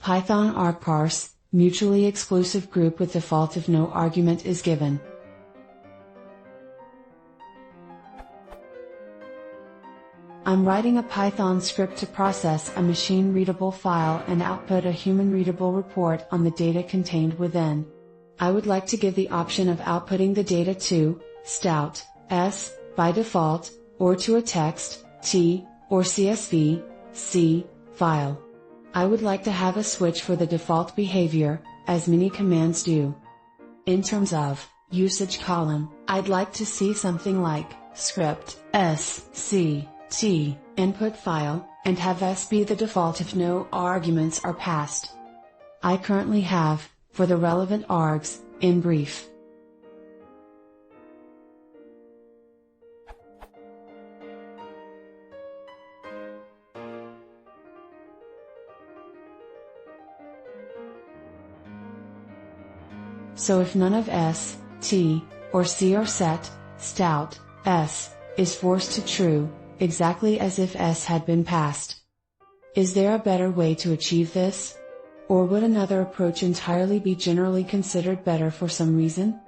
Python argparse, mutually exclusive group with default if no argument is given. I'm writing a Python script to process a machine-readable file and output a human-readable report on the data contained within. I would like to give the option of outputting the data to stout s by default, or to a text t or CSV c file. I would like to have a switch for the default behavior, as many commands do. In terms of usage column, I'd like to see something like script sct input file, and have s be the default if no arguments are passed. I currently have, for the relevant args, in brief. So if none of s, t, or c are set, stout s is forced to true, exactly as if s had been passed. Is there a better way to achieve this? Or would another approach entirely be generally considered better for some reason?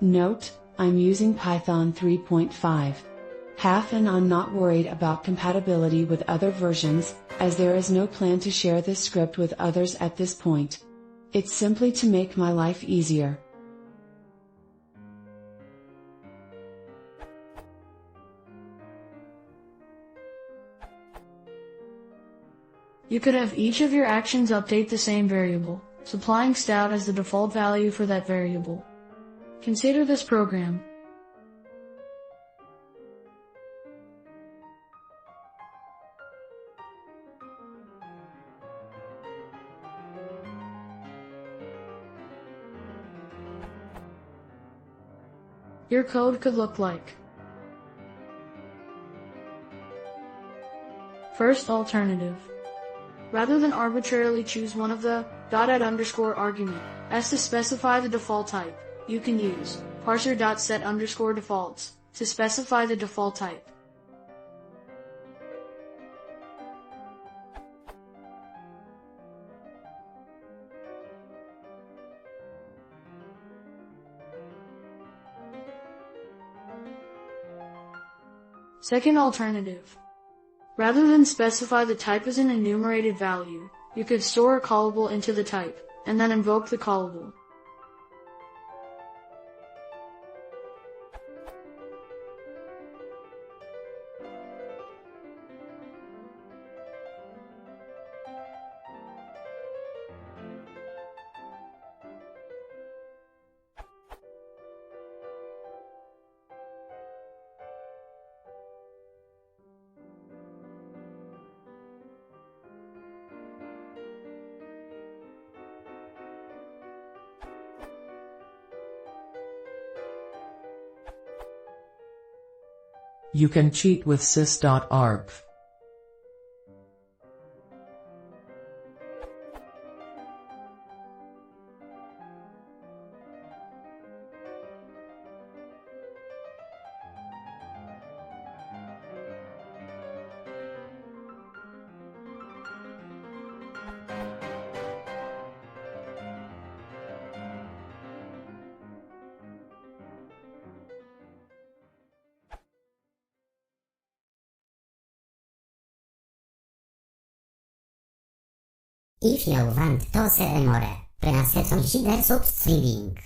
Note, I'm using Python 3.5. And I'm not worried about compatibility with other versions, as there is no plan to share this script with others at this point. It's simply to make my life easier. You could have each of your actions update the same variable, supplying stout as the default value for that variable. Consider this program. Your code could look like: first alternative. Rather than arbitrarily choose one of the .add_argument as to specify the default type, you can use parser.set_defaults to specify the default type. Second alternative. Rather than specify the type as an enumerated value, you could store a callable into the type, and then invoke the callable. You can cheat with sys.argv. If you want to see more, press on the subscribing.